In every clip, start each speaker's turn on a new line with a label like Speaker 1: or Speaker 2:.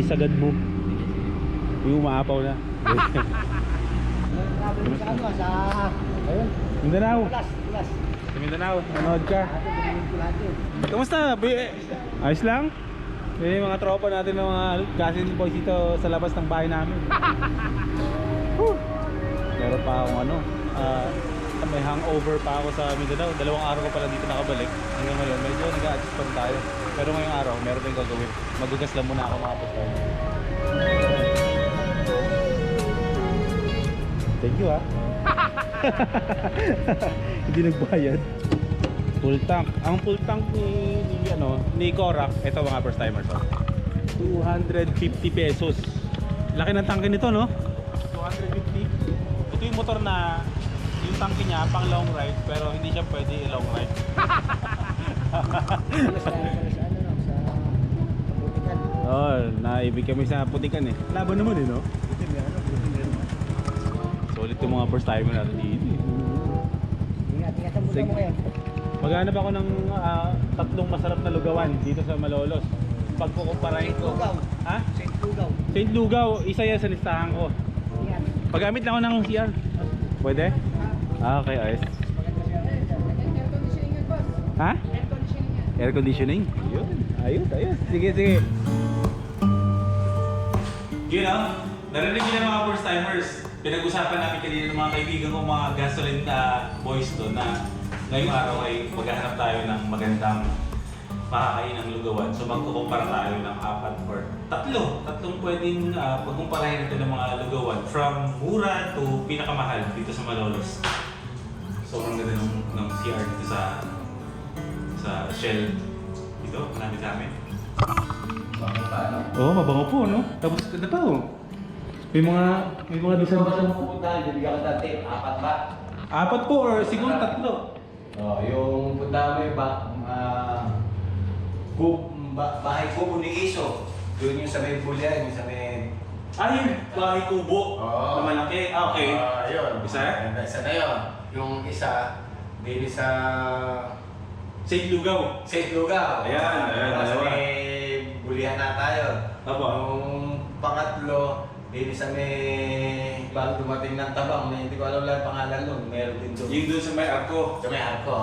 Speaker 1: sagad mo. Yung umaapaw na.
Speaker 2: Sa ano, sa... Ayun.
Speaker 1: Mindanao.
Speaker 2: Plus.
Speaker 1: Sa Mindanao, manood ka. Kamusta? Ayos lang? May mga tropa natin ng mga cousin boys dito sa labas ng bahay namin. Meron pa akong ano, may hangover pa ako sa Mindanao. 2 araw ko pala dito nakabalik. Hanggang ngayon, medyo nag-a-adjust pa rin tayo. Pero ngayong araw, meron tayong gagawin. Magugas lang muna ako mga pastor. Thank you ha. Hindi nagbayad. Full tank. Ang full tank ni Korak, ito mga first timers. 250 pesos. Laki ng tangke nito, no? 250. Ito yung motor na yung tangke niya pang long ride, pero hindi siya pwede long ride. Oh, naibig kami sa Putikan eh. Laban naman eh, no? Solid yung mga first timer natin dito eh.
Speaker 2: Ingat ang buta mo ngayon.
Speaker 1: Maghanap ako ng 3 masarap na lugawan dito sa Malolos. Pagkukumparahin ko.
Speaker 2: Lugaw.
Speaker 1: Ha?
Speaker 2: St. Lugaw.
Speaker 1: St. Lugaw, isa yan sa listahan ko.
Speaker 2: Ingat.
Speaker 1: Paggamit lang ako ng CR. Pwede? Okay, ayos.
Speaker 3: Air conditioning yan, boss.
Speaker 1: Ha?
Speaker 3: Air conditioning yan.
Speaker 1: Air conditioning? Yun. Ayos. Sige. Yun narinig nyo na mga first timers. Pinag-usapan namin kanina ng mga kaibigan ko, mga gasoline boys doon na ngayong araw ay maghahanap tayo ng magandang makakain ng lugawan. So magkukumpara tayo ng 4 or 3 pwedeng pagkumparahin natin ng mga lugawan from mura to pinakamahal dito sa Malolos. Sobrang ganda ng CR dito sa Shell dito, malapit sa amin. Oo, mabango po, no? Tapos ganda pa, oh. May mga bisan-bisan.
Speaker 2: Pupuntahan, bibigyan ka dati, 4 ba?
Speaker 1: 4 po or siguro 3.
Speaker 2: Oh, yung punta mo yung bahay kubo ni Iso. Doon yung sa may bulyan, yung sa may...
Speaker 1: Yung bahay kubo na malaki. Okay.
Speaker 2: Yun.
Speaker 1: Isa?
Speaker 2: Isa na yun. Yung isa, dili sa...
Speaker 1: St. Lugaw.
Speaker 2: St. Lugaw.
Speaker 1: Ayan.
Speaker 2: Sa may bulihan na tayo.
Speaker 1: Apo.
Speaker 2: Yung pangatlo, dili sa may bago dumating ng Tabang, na hindi ko alam lang pangalan nun. Meron din doon.
Speaker 1: Yung doon sa may arko.
Speaker 2: Sa may arko.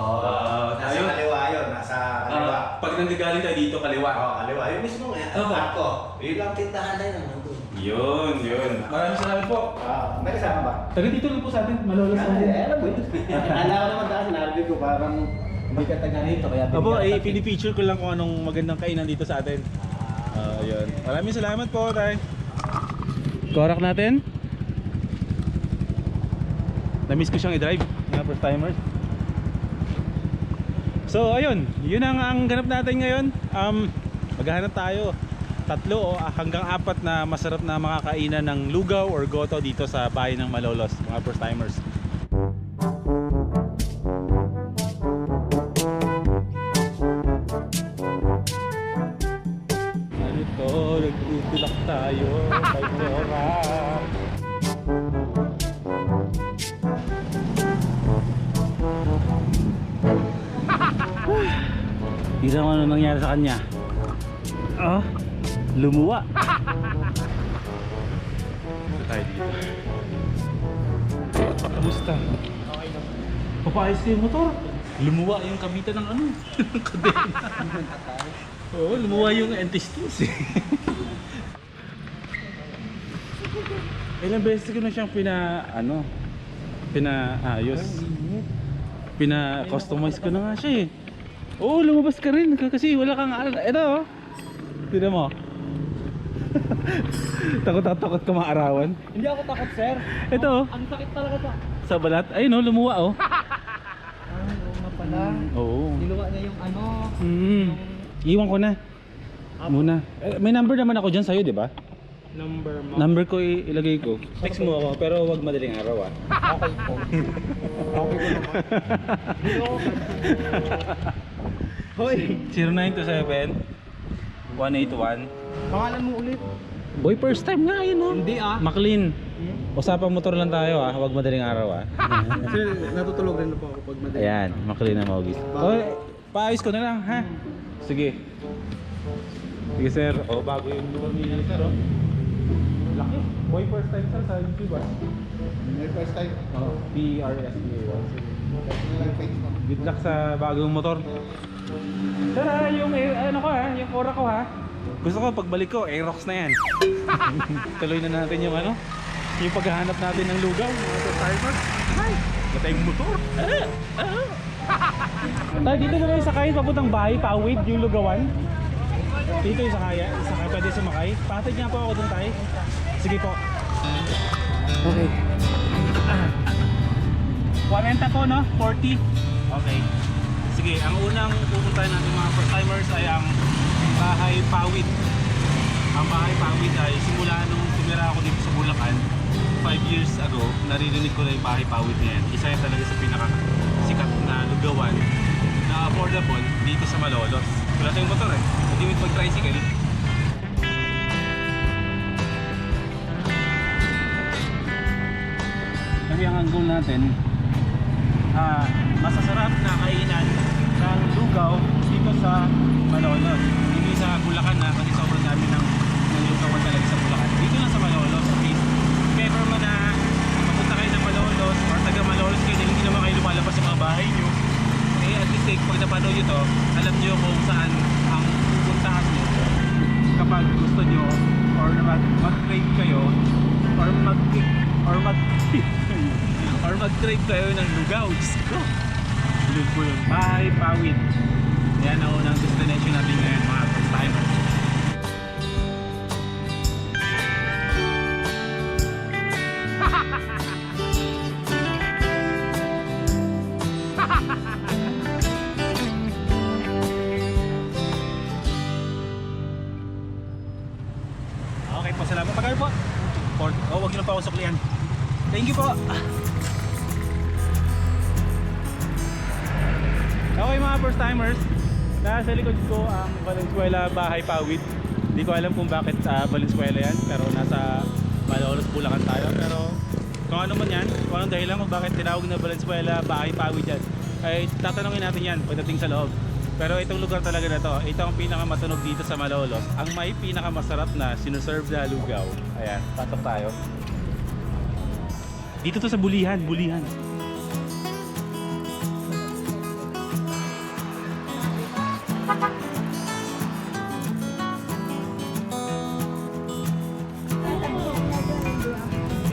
Speaker 2: Nasa
Speaker 1: ayun.
Speaker 2: kaliwa yun. Nasa kaliwa.
Speaker 1: Pag nanggagaling tayo dito, kaliwa.
Speaker 2: Kaliwa. Yung mismo arko. Yun lang tindahan na yun. Nandun.
Speaker 1: Yun. Maraming salamat po.
Speaker 2: May kasama ba?
Speaker 1: Taga dito lang po sa atin, Malolos.
Speaker 2: Alam mo yun. Alam ko naman dahil narinig ko parang hindi ka taga rito.
Speaker 1: Apo, pinipicture ko lang kung anong magandang kainan dito sa atin. Yun. Maraming salamat po, tay. Korak natin. Na-miss ko siyang i-drive, mga first timers. So ayun, yun ang ganap natin ngayon. Maghahanap tayo 3 o hanggang 4 na masarap na makakainan ng lugaw or goto dito sa bahay ng Malolos, mga first timers. Ano to, nagtutulak tayo kay Korak. Tingnan mo ano nangyari sa kanya. Lumuwa. Ito tayo dito. Kamusta?
Speaker 3: Okay lang.
Speaker 1: Papaayos ko yung motor. Lumuwa yung kabitan ng ano. Kadena. Oo, lumuwa yung intestines eh. Ilang beses ko na siyang pinaayos. Pina-customize ko na nga siya eh. Oo, lumabas ka rin kasi wala kang ito oh. Tignan mo. Takot ka maarawan.
Speaker 3: Hindi ako takot, sir.
Speaker 1: Ito oh.
Speaker 3: Ang sakit talaga to.
Speaker 1: Sa balat. Ayun oh, lumuwa oh.
Speaker 3: Oo nga pala.
Speaker 1: Oo.
Speaker 3: Niluwa niya yung ano.
Speaker 1: Iwan ko na. Muna. May number naman ako dyan sa'yo, di ba?
Speaker 3: Number mo.
Speaker 1: Number ko ilagay ko. Text mo ako, pero wag madaling araw ah.
Speaker 3: Okay po. Okay po naman. Hoy!
Speaker 1: 0927 181.
Speaker 3: Pangalan mo ulit?
Speaker 1: Boy, first time nga yun oh.
Speaker 3: Hindi ah.
Speaker 1: Maclean. Usapang motor lang tayo ah, wag madaling araw ah.
Speaker 3: Sir, natutulog rin na po ako pag madaling.
Speaker 1: Ayan, Maclean na Mogis. Oy, paayos ko na lang ha. Sige. Sige sir, bago yung lugar ni sir laki. Boy first time sir sa YouTube
Speaker 3: May first time.
Speaker 1: PRSPA.
Speaker 3: Like page mo.
Speaker 1: Good luck sa bagong motor. Sir yung ano ko yung Cora ko gusto ko pagbalik ko, Aerox na yan. Tuloy na natin yung yung paghahanap natin ng lugaw. Mga ay, matayong motor. Tayo dito na lang sakay papuntang bahay, Pawid, yung lugawan. Dito yung sakay, pwede sumakay. Patid nga po ako dun tayo. Sige po. Okay. 40 po no? 40? Okay. Sige, ang unang pupuntahan natin mga first timers ay ang Bahay Pawid. Ang Bahay Pawid ay simula nung tumira ako dito sa Bulacan 5 years ago, naririnig ko na yung Bahay Pawid na yan. Isa yan talaga sa pinakasikat na lugawan na affordable dito sa Malolos. Wala tayong motor hindi mo mag-tricycle. Kasi ang goal natin masasarap na kainan ng lugaw dito sa Malolos. Hindi sa Bulacan kasi sobrang dami ng lugawan talaga sa Bulacan. Dito lang sa Malolos. Okay. If ever man na mapunta kayo ng Malolos or taga Malolos kayo na hindi naman kayo lumalabas sa mga bahay nyo, at least pag napanood nyo to, alam nyo kung saan ang pupuntahan nyo kapag gusto nyo or mag-crave kayo or mag-crave kayo ng lugaw. Diyos ko, yun po yun. Bahay Pawid. Yan ang unang destination natin ngayon mga first timers. Okay po, salamat. Pagkano po? Huwag nyo na pa ako suklian. Thank you po. Okay mga first timers, nasa likod ko ang Valenzuela Bahay Pawid. Hindi ko alam kung bakit Valenzuela yan, pero nasa Malolos, Bulacan tayo. Pero kung ano man yan, kung anong dahilan kung bakit tinawag na Valenzuela Bahay Pawid yan, ay tatanungin natin yan pagdating sa loob. Pero itong lugar talaga na to, ito ang pinakamatunog dito sa Malolos, ang may pinakamasarap na sinuserve na lugaw. Ayan, pasok tayo. Dito to sa Bulihan.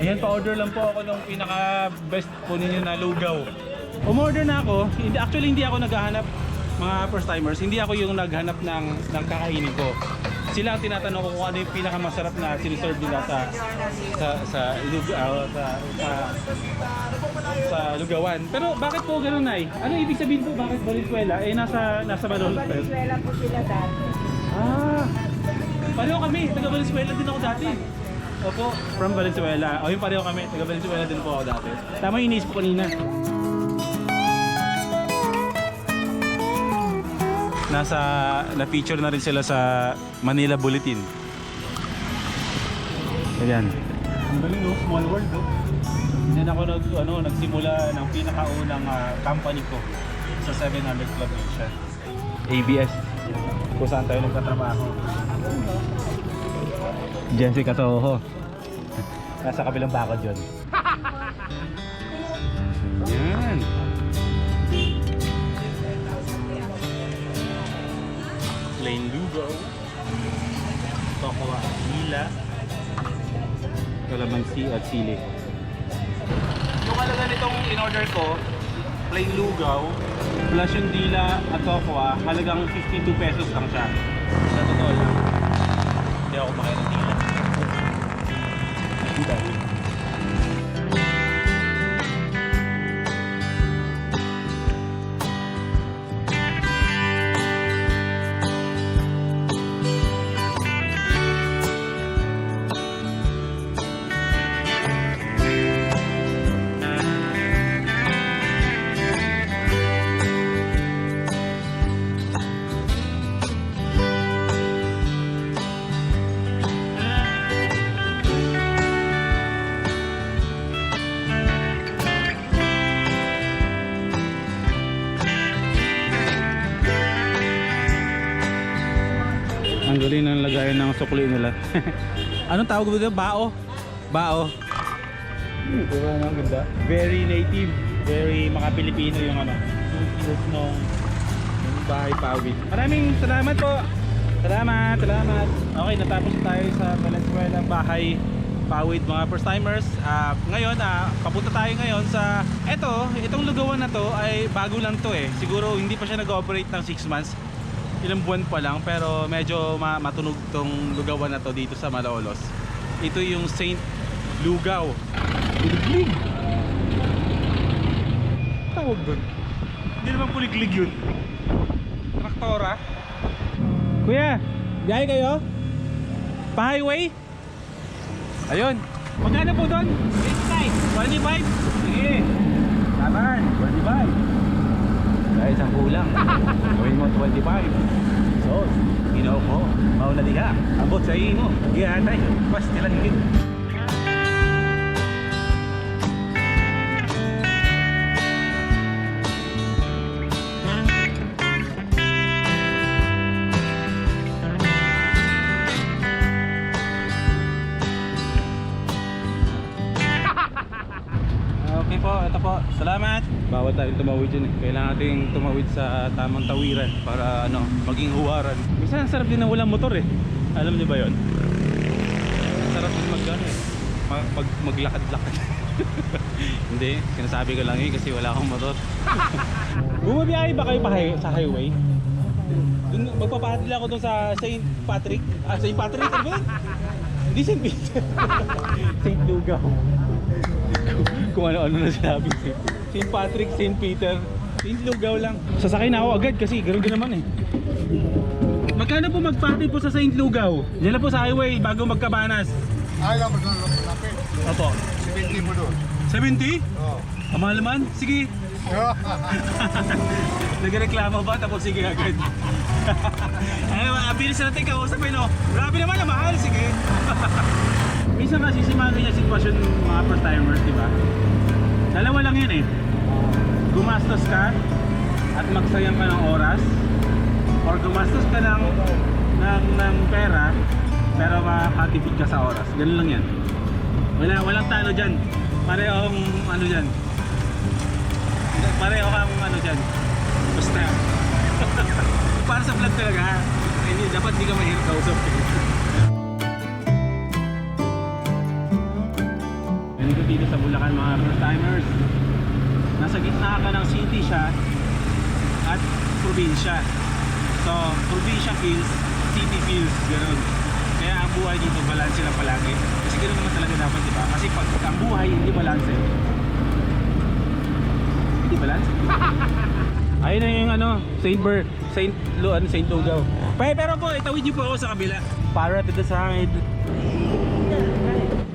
Speaker 1: Ayan, pa-order lang po ako ng pinaka-best po ninyo na lugaw. Umorder na ako. Actually, hindi ako naghahanap, mga first timers. Hindi ako yung naghanap ng kakainin ko. Sila ang tinatanong ko kung ano yung pinakamasarap na siniserve nila sa lugawan. Pero bakit po gano'n, Nay? Ano ibig sabihin po bakit Valenzuela? Nasa Malolos pa yun?
Speaker 4: Valenzuela po sila dati.
Speaker 1: Pareho kami. Taga Valenzuela din ako dati. Opo, from Valenzuela. Yung pareho kami. Taga Valenzuela din po ako dati. Tama yung iniisip ko kanina. Na-feature na rin sila sa Manila Bulletin. Ayan. Ang galing, no? Small world, no? Diyan ako nagsimula ng pinakaunang company ko sa 700 Club Asia. ABS. Kung saan tayo nagtatrabaho. Jensi Katoho. Nasa kabilang bakod yun. Yan. Plain lugaw. Tokwa, nila. Kalamansi at sili. Yung halaga nitong in-order ko, plain lugaw, plus yung dila at tokwa, halagang 52 pesos lang siya. Sa totoo lang. Hindi ako makain ng dila. dali ng lagayan ng sukli nila. Anong tawag mo dito? Bao? Bao. Diba ang ganda? Very native, very mga Pilipino yung ano, look nung bahay pawid. Maraming salamat po. Salamat. Okay, natapos tayo sa Valenzuela bahay pawid mga first timers. Ngayon, papunta tayo ngayon sa itong lugawan na to ay bago lang to eh. Siguro hindi pa siya nag-operate ng 6 months. Ilang buwan pa lang, pero medyo matunog tong lugawan na to dito sa Malolos. Ito yung Saint Lugaw. Puliglig. Tawag doon. Hindi naman puliglig yun. Traktora. Kuya, biyahe kayo? Pa-highway? Ayun. Magkano po doon? 25. 25? Sige. Taman, 25. Dahil isang kulang. Gawin mo 25. So, ginaw ko. Mauna diha. Abot sa iyo mo. Gihatay. Pas nilang higit. Okay po, ito po. Salamat. Bawal tayong tumawid dyan eh. Kailangan nating tumawid sa tamang tawiran para maging huwaran. Minsan ang sarap din ng walang motor eh. Alam niyo ba yon? Sarap din maglakad-lakad. Hindi, sinasabi ko lang yun kasi wala akong motor. Bumabiyahe ba kayo sa highway? Magpapahatid ako doon sa St. Patrick. St. Patrick? Ano ba yun? Hindi St. Peter. St. Lugaw. Kung ano-ano na sinabi. St. Patrick, St. Peter, St. Lugaw lang. Sasakay na ako agad kasi gano'n din naman eh. Magkano po magpatid po sa St. Lugaw? Diyan lang po sa highway bago magkabanas.
Speaker 3: Ayaw mo doon lapit.
Speaker 1: Opo.
Speaker 3: 70 mo doon.
Speaker 1: 70?
Speaker 3: Oo.
Speaker 1: Ang mahal naman? Sige. Nagreklamo ba? Tapos sige agad. Bilis natin kausapin o. Grabe naman ang mahal. Sige. Minsan kasi si mga ganyan sitwasyon mga first timers, di ba? Dalawa lang yan eh. Gumastos ka at magsayang ka ng oras, or gumastos ka ng pera pero makakatipid ka sa oras. Ganun lang yan. Walang talo dyan. Parehong ano dyan. Pareho kang ano dyan. Basta. Para sa vlog talaga ha. Hindi, dapat di ka mahirap kausap. Ganito dito sa Bulacan mga first timers. Nasa gitna ka ng city siya at probinsya. So, probinsya feels, city feels, gano'n. Kaya ang buhay dito, balance lang palagi. Kasi gano'n naman talaga dapat, diba? Kasi pag ang buhay hindi balance, hindi balance. Ayun na yung Saint Lugaw. Pero po, itawid niyo po ako sa kabila. Para to the side.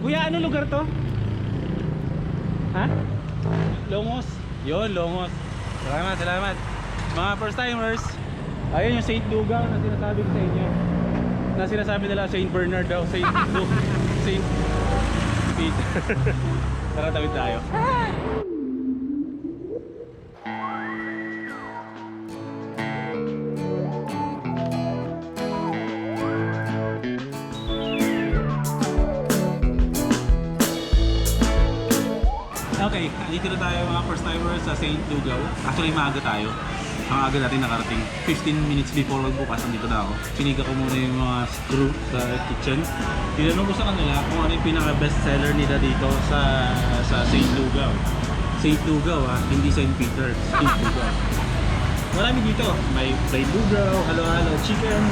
Speaker 1: Kuya, ano lugar to? Ha? Longos. Yun, Longos. Salamat. Mga first timers, ayun yung Saint Lugaw na sinasabi ko sa inyo. Na sinasabi nila Saint Bernard daw, Saint Peter. Tara, tawid tayo. Okay, dito na tayo mga first timers sa Saint Lugaw. Actually, maaga tayo. Ang aga natin nakarating. 15 minutes before magbukas, nandito na ako. Siniga ko muna yung mga screw sa kitchen. Tinanong ko sa kanila kung ano yung pinaka-best seller nila dito sa Saint Lugaw. Saint Lugaw hindi Saint Peter. Saint Lugaw. Marami dito. May fried lugaw, halo-halo, chicken,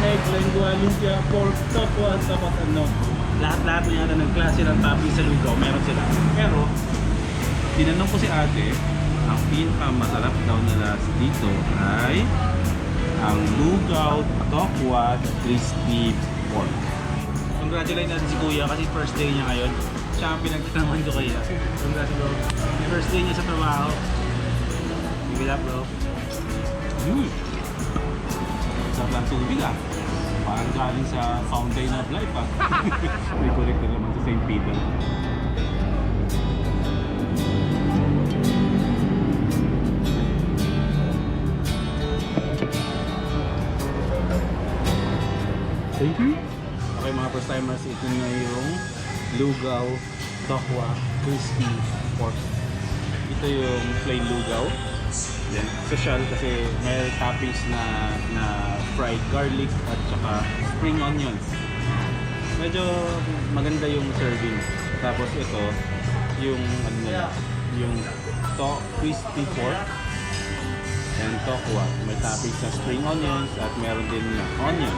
Speaker 1: egg, lengua, lumpia, pork, tokwa, tapat ano. Lahat-lahat na yata ng klase ng topping sa lugaw, meron sila. Pero, tinanong ko si ate, ang pinakamasarap daw nila dito ay ang lugaw, tokwa, crispy pork. Congratulate natin si Kuya kasi first day niya ngayon. Siya ang pinagtanaman ko kaya. Congratulate. First day niya sa trabaho. Give it up, bro. Sarap lang tubig Parang galing sa Fountain of Life May connector naman sa St. Peter. Okay mga first timers, ito na yung lugaw, tokwa, crispy pork. Ito yung plain lugaw. Then social kasi may toppings na fried garlic at saka spring onions. Medyo maganda yung serving. Tapos ito yung ano nila, yung crispy pork and tokwa. May toppings na spring onions at meron din na onion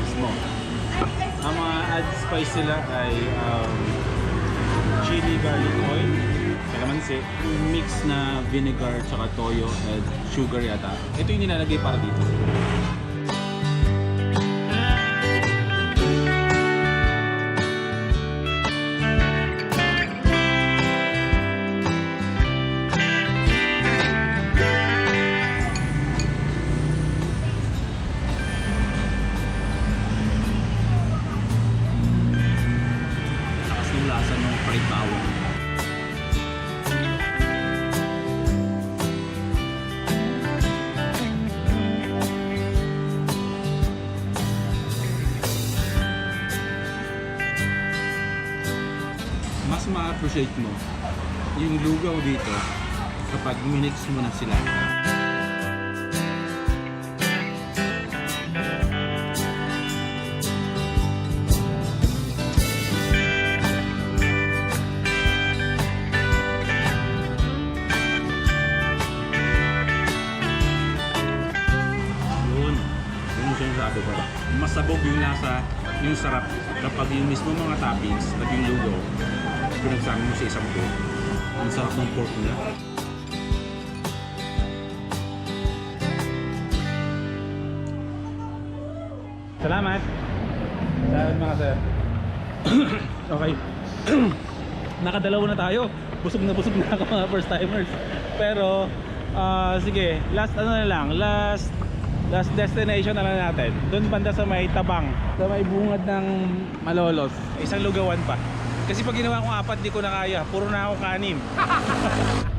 Speaker 1: mismo. Ang mga add spice nila ay chili garlic oil, kalamansi, mix na vinegar tsaka toyo and sugar yata. Ito yung nilalagay para dito. Yung lasa ng fried bawang. Mas ma-appreciate mo yung lugaw dito kapag minix mo na sila. Sinasabi ko, masabog yung lasa, yung sarap kapag yung mismo mga toppings at yung lugaw pinagsama mo sa isang pork. Ang sarap ng pork nila. Salamat! Salamat mga sir. Okay. Nakadalawa na tayo. Busog na ako mga first timers. Pero sige, last destination na lang natin. Doon banda sa may Tabang, sa may bungad ng Malolos. Isang lugawan pa. Kasi pag ginawa kong 4, di ko na kaya. Puro na ako kanim.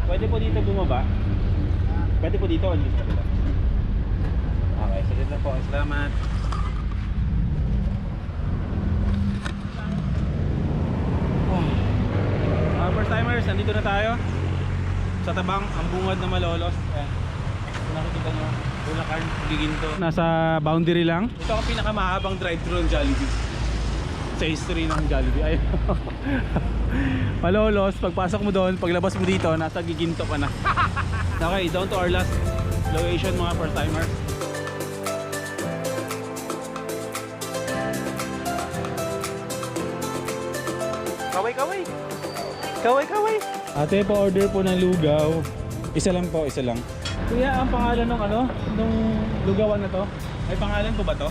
Speaker 1: Pwede po dito bumaba. Pwede po dito. Okay, sige na po. Salamat. First timers, nandito na tayo sa Tabang, ang bungad ng Malolos. Ayan. Nakikita nyo, Bulacan, Giginto. Nasa boundary lang. Ito ang pinakamahabang drive-thru ng Jollibee sa history ng Jollibee. Ayun. Malolos, pagpasok mo doon, paglabas mo dito, nasa Giginto ka na. Okay, down to our last location mga first timers. Kaway! Kaway! Ate, pa-order po ng lugaw. Isa lang po, isa lang. Kuya, ang pangalan ng nung lugawan na to? Ay, pangalan po ba to?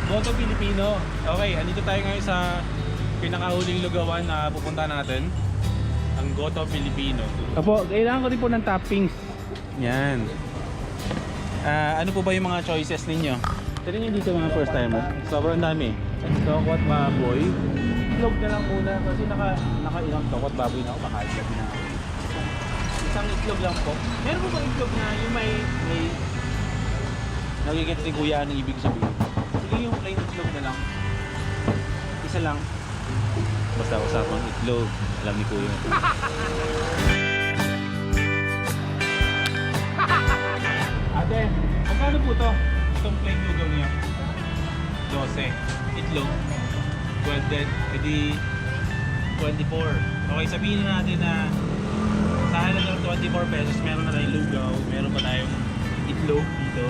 Speaker 1: Goto Filipino. Okay, andito tayo ngayon sa pinakahuling lugawan na pupunta natin. Ang Goto Filipino. Opo, kailangan ko din po ng toppings. Yan. Ano po ba yung mga choices ninyo? Tignan nyo dito mga first timer. Sobrang dami. Tokwa at baboy. Itlog na lang muna kasi naka-ilang tokwa at baboy na ako. Makalit na ako. Isang itlog lang po. Meron po bang itlog na yung may nagigit ni kuya ang ibig sabihin? Sige, yung plain itlog na lang. Isa lang. Basta usapang itlog. Alam ni kuya. Ate, magkano po to? Itong plain lugaw niya? 12. Itlog. 12. Edi 24. Okay, sabihin natin na sa halagang 24 pesos, meron na tayong lugaw, meron pa tayong itlog dito.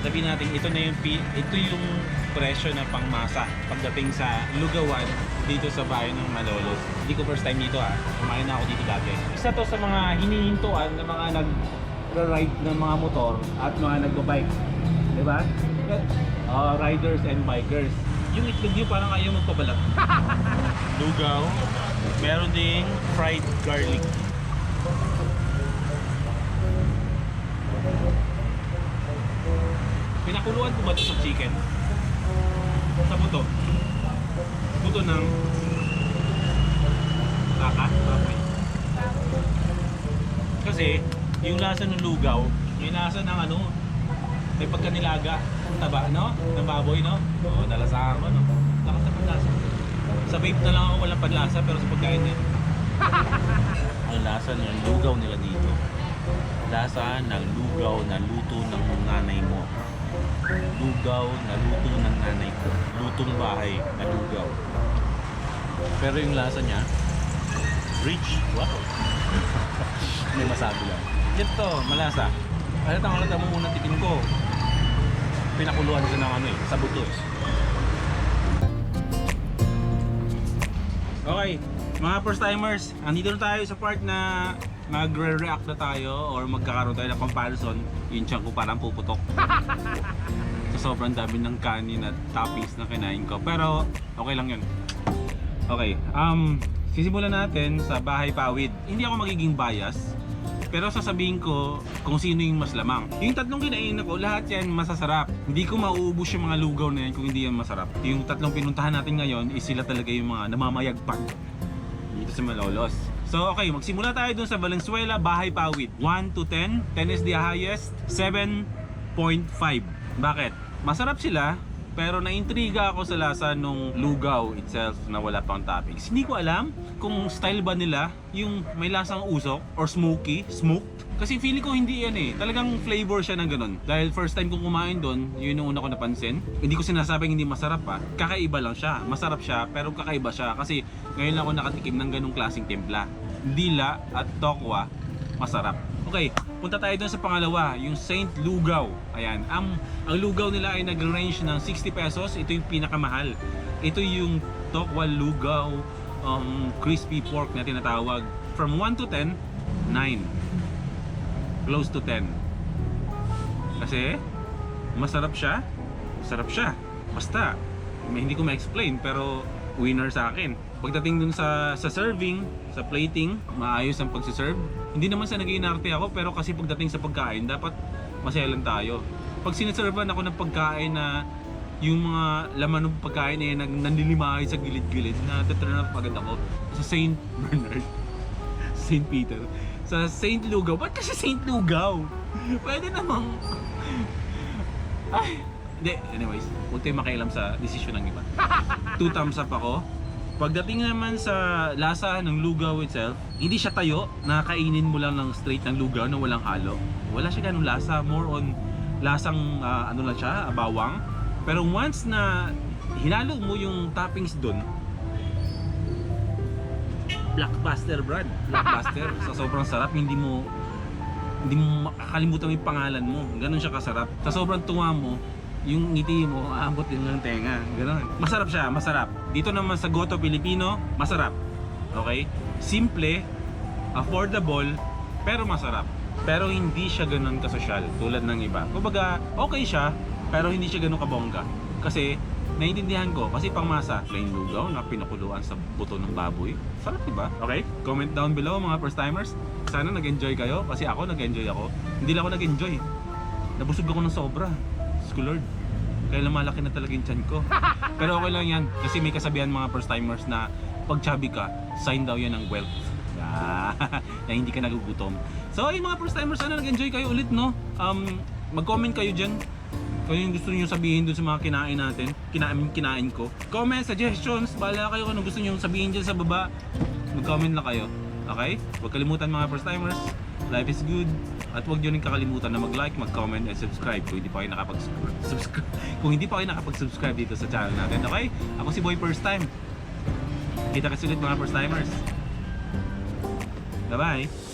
Speaker 1: Sabihin natin, ito yung presyo ng pangmasa pagdating sa lugawan dito sa bayan ng Malolos. Hindi ko first time dito kumain na ako dito dati. Isa to sa mga hinihintuan ng mga nag-ride ng mga motor at mga nag-bike. Diba? Riders and bikers. Yung itlog nyo parang ayaw magpabalat. Lugaw, meron ding fried garlic. Pinakuluan ko ba ito sa chicken? Sa buto? Buto ng baka? Okay. Kasi yung lasa ng lugaw, yung lasa ng May pagkanilaga. Taba, no? Ng baboy, no? Oo, nalasahan ko, no? Lakas na panlasa. Sa vape na lang ako walang panlasa, pero sa pagkain din. Ang lasa ng lugaw nila dito. Lasa ng lugaw na luto ng nanay mo. Lugaw na luto ng nanay ko. Lutong bahay na lugaw. Pero yung lasa niya, rich. Wow! May masabi lang. Ito, malasa. Halata mo muna tikin ko. Pinakuluan ko ng sa buto. Okay, mga first timers, andito na tayo sa part na magre-react na tayo or magkakaroon tayo ng comparison. Yung tiyan ko parang puputok. So, sobrang dami ng kanin at toppings na kinain ko. Pero okay lang yun. Okay, sisimulan natin sa Bahay Pawid. Hindi ako magiging bias, pero sasabihin ko kung sino yung mas lamang. Yung tatlong kinain ko, lahat yan masasarap. Hindi ko mauubos yung mga lugaw na yan kung hindi yan masarap. Yung tatlong pinuntahan natin ngayon is sila talaga yung mga namamayagpag dito sa Malolos. So okay, magsimula tayo dun sa Valenzuela Bahay Pawid. 1 to 10. 10 is the highest. 7.5. Bakit? Masarap sila, pero naintriga ako sa lasa nung lugaw itself na wala pang toppings. Hindi ko alam kung style ba nila yung may lasang usok or smoked. Kasi feeling ko hindi yan eh. Talagang flavor siya ng ganun. Dahil first time kong kumain doon, yun yung una ko napansin. Hindi ko sinasabing hindi masarap pa. Kakaiba lang siya. Masarap siya, pero kakaiba siya. Kasi ngayon lang ako nakatikim ng ganung klaseng timpla. Dila at tokwa, masarap. Okay, punta tayo doon sa pangalawa, yung Saint Lugaw. Ayan, ang lugaw nila ay nag-range ng 60 pesos. Ito yung pinakamahal. Ito yung Tokwa Lugaw crispy pork na tinatawag. From 1 to 10, 9. Close to 10. Kasi masarap siya. Masarap siya. Basta, hindi ko ma-explain pero winner sa akin. Pagdating dun sa serving, sa plating, maayos ang pagsiserve. Hindi naman sa nag-iinarte ako, pero kasi pagdating sa pagkain, dapat masaya lang tayo. Pag sinaservan ako ng pagkain na yung mga laman ng pagkain eh nanlilimahay sa gilid-gilid, na turn up agad ako sa Saint Bernard, Saint Peter, sa Saint Lugaw. Ba't kasi Saint Lugaw? Pwede namang ay, hindi, anyways, huwag tayo makialam sa desisyon ng iba. 2 thumbs up ako. Pagdating naman sa lasa ng lugaw itself, hindi siya tayo na kainin mo lang ng straight ng lugaw na walang halo. Wala siya ganung lasa, more on lasang ano lang siya, bawang. Pero once na hinalo mo yung toppings dun, blockbuster brad, blockbuster. Sa sobrang sarap, hindi mo makakalimutan yung pangalan mo. Ganun siya kasarap. Sa sobrang tuwa mo, yung ngiti mo, aabot din ng tenga. Ganun. Masarap siya, masarap. Dito naman sa Goto Pilipino, masarap. Okay? Simple, affordable, pero masarap. Pero hindi siya ganun kasosyal tulad ng iba. Kumbaga, okay siya, pero hindi siya ganun kabongga. Kasi, naiintindihan ko, kasi pangmasa, plain lugaw na pinakuluan sa buto ng baboy. Sarap, diba? Okay? Comment down below mga first timers. Sana nag-enjoy kayo, kasi ako nag-enjoy ako. Hindi lang ako nag-enjoy. Nabusog ako ng sobra. Lord, kaya lumalaki na talaga yung tiyan ko. Pero okay lang yan, kasi may kasabihan mga first timers na pag chubby ka, sign daw yan ng wealth. Na hindi ka nagugutom. So ay mga first timers, sana nag-enjoy kayo ulit, no? Mag-comment kayo dyan kung yung gusto niyo sabihin dun sa mga kinain natin, kinain ko. Comment, suggestions, bahala kayo kung ano gusto niyo sabihin dyan sa baba. Mag-comment lang kayo. Okay? Huwag kalimutan mga first timers, life is good. At huwag nyo rin kakalimutan na mag-like, mag-comment, and subscribe kung hindi pa kayo nakapag-subscribe dito sa channel natin. Okay? Ako si Boy First Time. Kita kasi ulit mga first timers. Bye-bye!